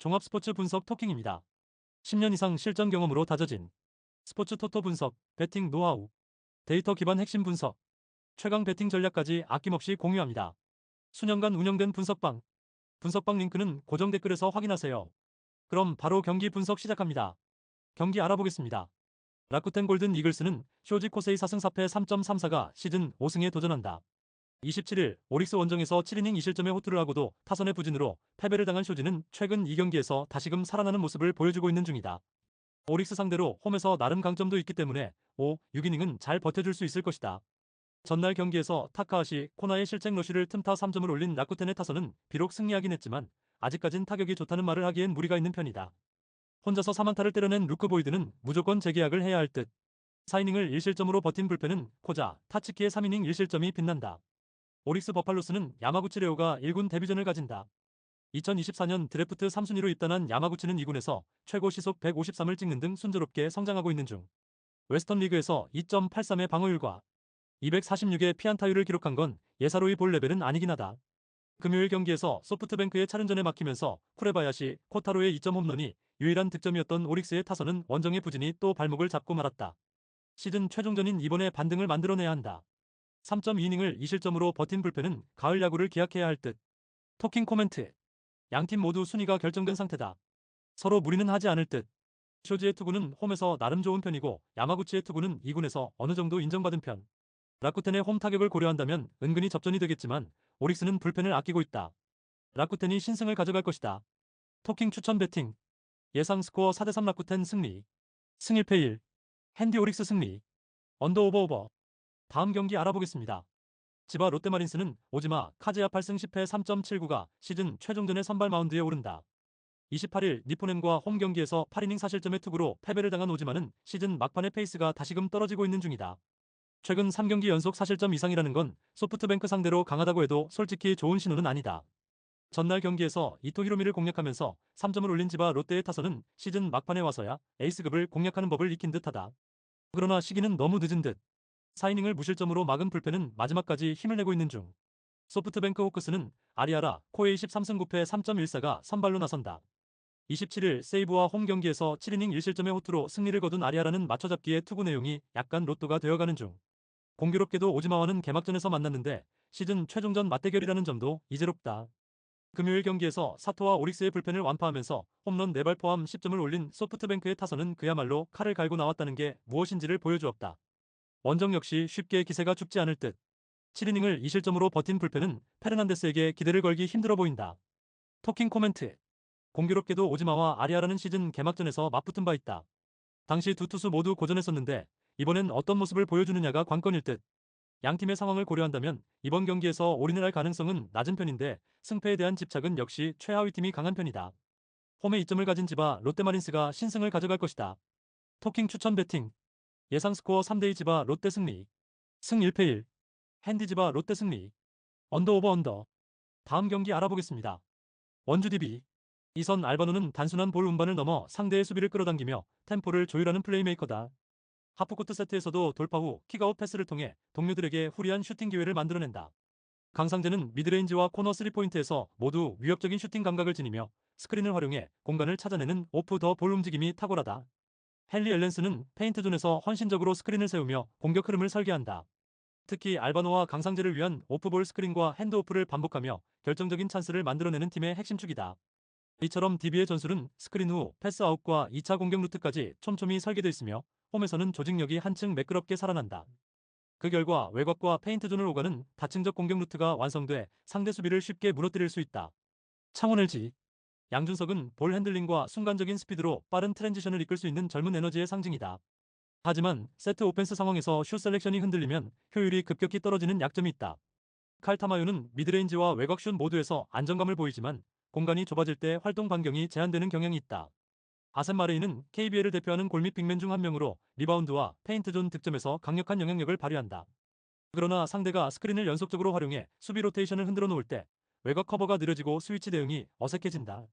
종합스포츠 분석 토킹입니다. 10년 이상 실전 경험으로 다져진 스포츠 토토 분석, 배팅 노하우, 데이터 기반 핵심 분석, 최강 배팅 전략까지 아낌없이 공유합니다. 수년간 운영된 분석방 링크는 고정 댓글에서 확인하세요. 그럼 바로 경기 분석 시작합니다. 경기 알아보겠습니다. 라쿠텐 골든 이글스는 쇼지 코세이 4승 4패 3.34가 시즌 5승에 도전한다. 27일 오릭스 원정에서 7이닝 2실점의 호투를 하고도 타선의 부진으로 패배를 당한 쇼지는 최근 2경기에서 다시금 살아나는 모습을 보여주고 있는 중이다. 오릭스 상대로 홈에서 나름 강점도 있기 때문에 5, 6이닝은 잘 버텨줄 수 있을 것이다. 전날 경기에서 타카하시, 코나의 실책 러쉬를 틈타 3점을 올린 라쿠텐의 타선은 비록 승리하긴 했지만 아직까진 타격이 좋다는 말을 하기엔 무리가 있는 편이다. 혼자서 3안타를 때려낸 루크 보이드는 무조건 재계약을 해야 할 듯. 4이닝을 1실점으로 버틴 불펜은 코자, 타츠키의 3이닝 1실점이 빛난다. 오릭스 버팔로스는 야마구치 레오가 1군 데뷔전을 가진다. 2024년 드래프트 3순위로 입단한 야마구치는 2군에서 최고 시속 153을 찍는 등 순조롭게 성장하고 있는 중. 웨스턴 리그에서 2.83의 방어율과 246의 피안타율을 기록한 건 예사로이 볼 레벨은 아니긴 하다. 금요일 경기에서 소프트뱅크의 차른전에 막히면서 쿠레바야시, 코타로의 2점 홈런이 유일한 득점이었던 오릭스의 타선은 원정의 부진이 또 발목을 잡고 말았다. 시즌 최종전인 이번에 반등을 만들어내야 한다. 3.2이닝을 2실점으로 버틴 불펜은 가을 야구를 기약해야 할 듯. 토킹 코멘트. 양팀 모두 순위가 결정된 상태다. 서로 무리는 하지 않을 듯. 쇼지의 투구는 홈에서 나름 좋은 편이고 야마구치의 투구는 2군에서 어느 정도 인정받은 편. 라쿠텐의 홈 타격을 고려한다면 은근히 접전이 되겠지만 오릭스는 불펜을 아끼고 있다. 라쿠텐이 신승을 가져갈 것이다. 토킹 추천 배팅. 예상 스코어 4대3 라쿠텐 승리. 승 1패 1. 핸디 오릭스 승리. 언더 오버 오버. 다음 경기 알아보겠습니다. 지바 롯데마린스는 오지마 카즈야 8승 10패 3.79가 시즌 최종전의 선발 마운드에 오른다. 28일 니포넨과 홈 경기에서 8이닝 4실점의 투구로 패배를 당한 오지마는 시즌 막판의 페이스가 다시금 떨어지고 있는 중이다. 최근 3경기 연속 4실점 이상이라는 건 소프트뱅크 상대로 강하다고 해도 솔직히 좋은 신호는 아니다. 전날 경기에서 이토 히로미를 공략하면서 3점을 올린 지바 롯데의 타선은 시즌 막판에 와서야 에이스급을 공략하는 법을 익힌 듯하다. 그러나 시기는 너무 늦은 듯. 4이닝을 무실점으로 막은 불펜은 마지막까지 힘을 내고 있는 중. 소프트뱅크 호크스는 아리아라, 코에이 13승 9패 3.14가 선발로 나선다. 27일 세이브와 홈 경기에서 7이닝 1실점의 호투로 승리를 거둔 아리아라는 맞춰잡기의 투구 내용이 약간 로또가 되어가는 중. 공교롭게도 오지마와는 개막전에서 만났는데 시즌 최종전 맞대결이라는 점도 이제롭다. 금요일 경기에서 사토와 오릭스의 불펜을 완파하면서 홈런 4발 포함 10점을 올린 소프트뱅크의 타선은 그야말로 칼을 갈고 나왔다는 게 무엇인지를 보여주었다. 원정 역시 쉽게 기세가 죽지 않을 듯. 7이닝을 2실점으로 버틴 불펜은 페르난데스에게 기대를 걸기 힘들어 보인다. 토킹 코멘트. 공교롭게도 오지마와 아리아라는 시즌 개막전에서 맞붙은 바 있다. 당시 두 투수 모두 고전했었는데 이번엔 어떤 모습을 보여주느냐가 관건일 듯. 양팀의 상황을 고려한다면 이번 경기에서 올인을 할 가능성은 낮은 편인데 승패에 대한 집착은 역시 최하위 팀이 강한 편이다. 홈에 이점을 가진 지바 롯데마린스가 신승을 가져갈 것이다. 토킹 추천 배팅. 예상 스코어 3대2 지바 롯데 승리. 승 1패 1. 핸디 지바 롯데 승리. 언더 오버 언더. 다음 경기 알아보겠습니다. 원주 DB. 이선 알바노는 단순한 볼 운반을 넘어 상대의 수비를 끌어당기며 템포를 조율하는 플레이메이커다. 하프코트 세트에서도 돌파 후 킥아웃 패스를 통해 동료들에게 후리한 슈팅 기회를 만들어낸다. 강상재는 미드레인지와 코너 3포인트에서 모두 위협적인 슈팅 감각을 지니며 스크린을 활용해 공간을 찾아내는 오프 더 볼 움직임이 탁월하다. 헨리 앨런스는 페인트존에서 헌신적으로 스크린을 세우며 공격 흐름을 설계한다. 특히 알바노와 강상재를 위한 오프볼 스크린과 핸드오프를 반복하며 결정적인 찬스를 만들어내는 팀의 핵심 축이다. 이처럼 DB의 전술은 스크린 후 패스아웃과 2차 공격 루트까지 촘촘히 설계되어 있으며 홈에서는 조직력이 한층 매끄럽게 살아난다. 그 결과 외곽과 페인트존을 오가는 다층적 공격 루트가 완성돼 상대 수비를 쉽게 무너뜨릴 수 있다. 창원 LG. 양준석은 볼 핸들링과 순간적인 스피드로 빠른 트랜지션을 이끌 수 있는 젊은 에너지의 상징이다. 하지만 세트 오펜스 상황에서 슛 셀렉션이 흔들리면 효율이 급격히 떨어지는 약점이 있다. 칼 타마요는 미드레인지와 외곽 슛 모두에서 안정감을 보이지만 공간이 좁아질 때 활동 반경이 제한되는 경향이 있다. 아셈 마레이는 KBL을 대표하는 골밑 빅맨 중 한 명으로 리바운드와 페인트존 득점에서 강력한 영향력을 발휘한다. 그러나 상대가 스크린을 연속적으로 활용해 수비 로테이션을 흔들어 놓을 때 외곽 커버가 느려지고 스위치 대응이 어색해진다.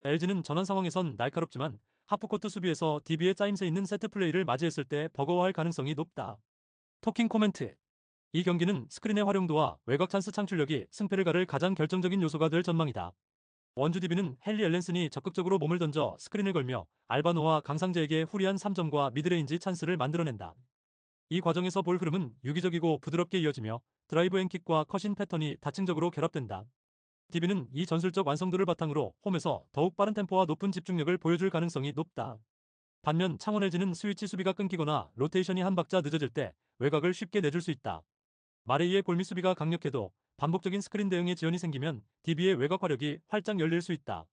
LG는 전환 상황에선 날카롭지만 하프코트 수비에서 DB의 짜임새 있는 세트 플레이를 맞이했을 때 버거워할 가능성이 높다. 토킹 코멘트. 이 경기는 스크린의 활용도와 외곽 찬스 창출력이 승패를 가를 가장 결정적인 요소가 될 전망이다. 원주 DB는 헨리 앨런슨이 적극적으로 몸을 던져 스크린을 걸며 알바노와 강상재에게 후리한 3점과 미드레인지 찬스를 만들어낸다. 이 과정에서 볼 흐름은 유기적이고 부드럽게 이어지며 드라이브 앤킥과 컷인 패턴이 다층적으로 결합된다. DB는 이 전술적 완성도를 바탕으로 홈에서 더욱 빠른 템포와 높은 집중력을 보여줄 가능성이 높다. 반면 창원 LG는 스위치 수비가 끊기거나 로테이션이 한 박자 늦어질 때 외곽을 쉽게 내줄 수 있다. 마레이의 골밑 수비가 강력해도 반복적인 스크린 대응에 지연이 생기면 DB의 외곽 화력이 활짝 열릴 수 있다.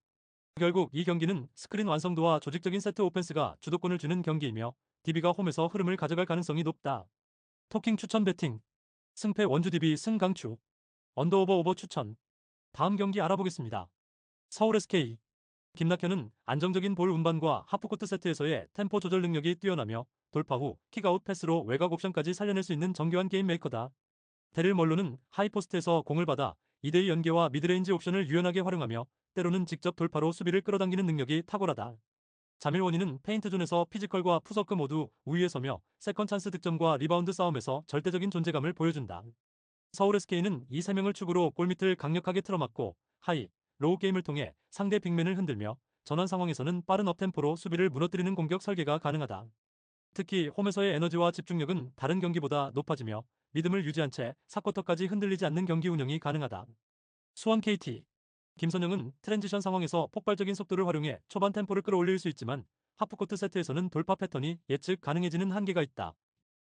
결국 이 경기는 스크린 완성도와 조직적인 세트 오펜스가 주도권을 쥐는 경기이며 DB가 홈에서 흐름을 가져갈 가능성이 높다. 토킹 추천 배팅 승패 원주 DB 승강추 언더오버 오버 추천 다음 경기 알아보겠습니다. 서울 SK 김낙현은 안정적인 볼 운반과 하프코트 세트에서의 템포 조절 능력이 뛰어나며 돌파 후 킥아웃 패스로 외곽 옵션까지 살려낼 수 있는 정교한 게임 메이커다. 데릴 멀로는 하이포스트에서 공을 받아 2대2 연계와 미드레인지 옵션을 유연하게 활용하며 때로는 직접 돌파로 수비를 끌어당기는 능력이 탁월하다. 자밀원이는 페인트존에서 피지컬과 푸서크 모두 우위에 서며 세컨 찬스 득점과 리바운드 싸움에서 절대적인 존재감을 보여준다. 서울 SK는 이 3명을 축으로 골밑을 강력하게 틀어막고 하이, 로우 게임을 통해 상대 빅맨을 흔들며 전환 상황에서는 빠른 업템포로 수비를 무너뜨리는 공격 설계가 가능하다. 특히 홈에서의 에너지와 집중력은 다른 경기보다 높아지며 리듬을 유지한 채 4쿼터까지 흔들리지 않는 경기 운영이 가능하다. 수원 KT 김선영은 트랜지션 상황에서 폭발적인 속도를 활용해 초반 템포를 끌어올릴 수 있지만 하프코트 세트에서는 돌파 패턴이 예측 가능해지는 한계가 있다.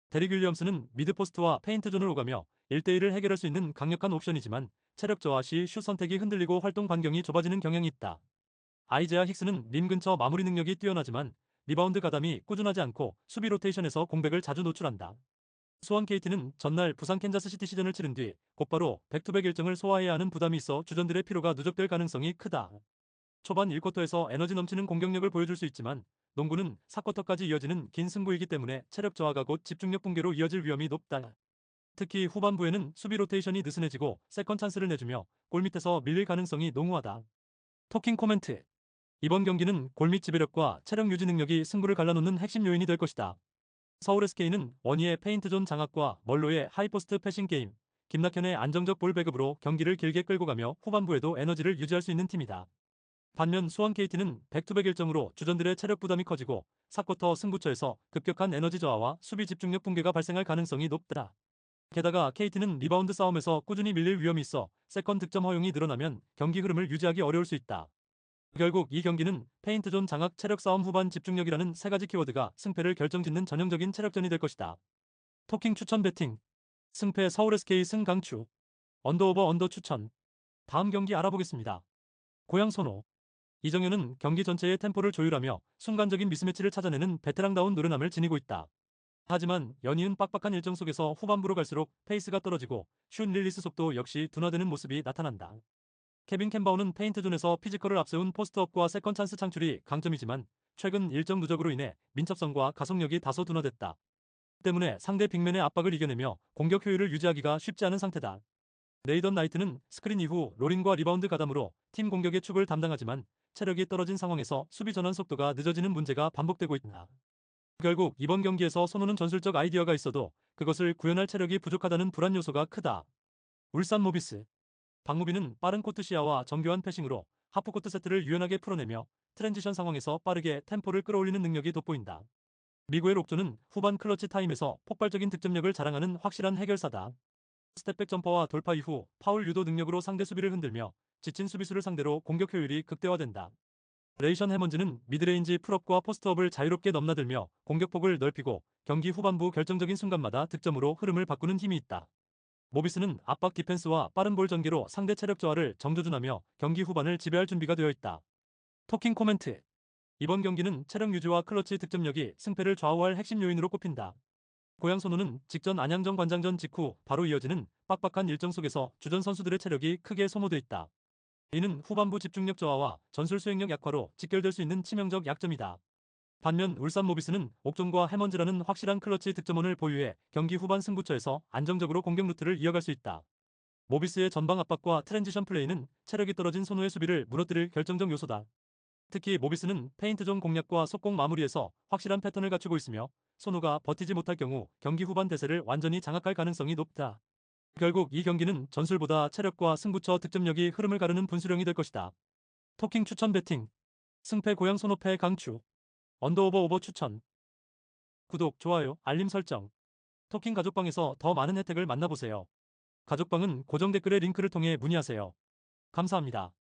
데릭 윌리엄스는 미드포스트와 페인트존을 오가며 1대1을 해결할 수 있는 강력한 옵션이지만 체력 저하 시 슛 선택이 흔들리고 활동 반경이 좁아지는 경향이 있다. 아이제아 힉스는 림 근처 마무리 능력이 뛰어나지만 리바운드 가담이 꾸준하지 않고 수비 로테이션에서 공백을 자주 노출한다. 수원 KT는 전날 부산 캔자스시티 시전을 치른 뒤 곧바로 백투백 일정을 소화해야 하는 부담이 있어 주전들의 피로가 누적될 가능성이 크다. 초반 1쿼터에서 에너지 넘치는 공격력을 보여줄 수 있지만 농구는 4쿼터까지 이어지는 긴 승부이기 때문에 체력 저하가 곧 집중력 붕괴로 이어질 위험이 높다. 특히 후반부에는 수비 로테이션이 느슨해지고 세컨 찬스를 내주며 골밑에서 밀릴 가능성이 농후하다. 토킹 코멘트 이번 경기는 골밑 지배력과 체력 유지 능력이 승부를 갈라놓는 핵심 요인이 될 것이다. 서울 SK는 원희의 페인트존 장악과 멀로의 하이포스트 패싱 게임, 김낙현의 안정적 볼 배급으로 경기를 길게 끌고 가며 후반부에도 에너지를 유지할 수 있는 팀이다. 반면 수원 KT는 백투백 일정으로 주전들의 체력 부담이 커지고 4쿼터 승부처에서 급격한 에너지 저하와 수비 집중력 붕괴가 발생할 가능성이 높다. 게다가 KT는 리바운드 싸움에서 꾸준히 밀릴 위험이 있어 세컨 득점 허용이 늘어나면 경기 흐름을 유지하기 어려울 수 있다. 결국 이 경기는 페인트존 장악 체력 싸움 후반 집중력이라는 세 가지 키워드가 승패를 결정짓는 전형적인 체력전이 될 것이다. 토킹 추천 배팅 승패 서울 SK 승강추 언더오버 언더 추천 다음 경기 알아보겠습니다. 고양 선호 이정현은 경기 전체의 템포를 조율하며 순간적인 미스매치를 찾아내는 베테랑다운 노련함을 지니고 있다. 하지만 연이은 빡빡한 일정 속에서 후반부로 갈수록 페이스가 떨어지고 슛 릴리스 속도 역시 둔화되는 모습이 나타난다. 케빈 캔바우는 페인트존에서 피지컬을 앞세운 포스트업과 세컨 찬스 창출이 강점이지만 최근 일정 누적으로 인해 민첩성과 가속력이 다소 둔화됐다. 때문에 상대 빅맨의 압박을 이겨내며 공격 효율을 유지하기가 쉽지 않은 상태다. 레이던 나이트는 스크린 이후 롤링과 리바운드 가담으로 팀 공격의 축을 담당하지만 체력이 떨어진 상황에서 수비 전환 속도가 늦어지는 문제가 반복되고 있다. 결국 이번 경기에서 선호는 전술적 아이디어가 있어도 그것을 구현할 체력이 부족하다는 불안 요소가 크다. 울산 모비스 박무빈은 빠른 코트 시야와 정교한 패싱으로 하프코트 세트를 유연하게 풀어내며 트랜지션 상황에서 빠르게 템포를 끌어올리는 능력이 돋보인다. 미구엘 옥조는 후반 클러치 타임에서 폭발적인 득점력을 자랑하는 확실한 해결사다. 스텝백 점퍼와 돌파 이후 파울 유도 능력으로 상대 수비를 흔들며 지친 수비수를 상대로 공격 효율이 극대화된다. 레이션 해먼즈는 미드레인지 풀업과 포스트업을 자유롭게 넘나들며 공격폭을 넓히고 경기 후반부 결정적인 순간마다 득점으로 흐름을 바꾸는 힘이 있다. 모비스는 압박 디펜스와 빠른 볼 전개로 상대 체력 저하를 정조준하며 경기 후반을 지배할 준비가 되어 있다. 토킹 코멘트 이번 경기는 체력 유지와 클러치 득점력이 승패를 좌우할 핵심 요인으로 꼽힌다. 고양 선호는 직전 안양전 관장전 직후 바로 이어지는 빡빡한 일정 속에서 주전 선수들의 체력이 크게 소모돼 있다. 이는 후반부 집중력 저하와 전술 수행력 약화로 직결될 수 있는 치명적 약점이다. 반면 울산 모비스는 옥종과 해먼즈라는 확실한 클러치 득점원을 보유해 경기 후반 승부처에서 안정적으로 공격 루트를 이어갈 수 있다. 모비스의 전방 압박과 트랜지션 플레이는 체력이 떨어진 선호의 수비를 무너뜨릴 결정적 요소다. 특히 모비스는 페인트존 공략과 속공 마무리에서 확실한 패턴을 갖추고 있으며 손호가 버티지 못할 경우 경기 후반 대세를 완전히 장악할 가능성이 높다. 결국 이 경기는 전술보다 체력과 승부처 득점력이 흐름을 가르는 분수령이 될 것이다. 토킹 추천 배팅. 승패 고양 손호패 강추. 언더오버 오버 추천. 구독, 좋아요, 알림 설정. 토킹 가족방에서 더 많은 혜택을 만나보세요. 가족방은 고정 댓글의 링크를 통해 문의하세요. 감사합니다.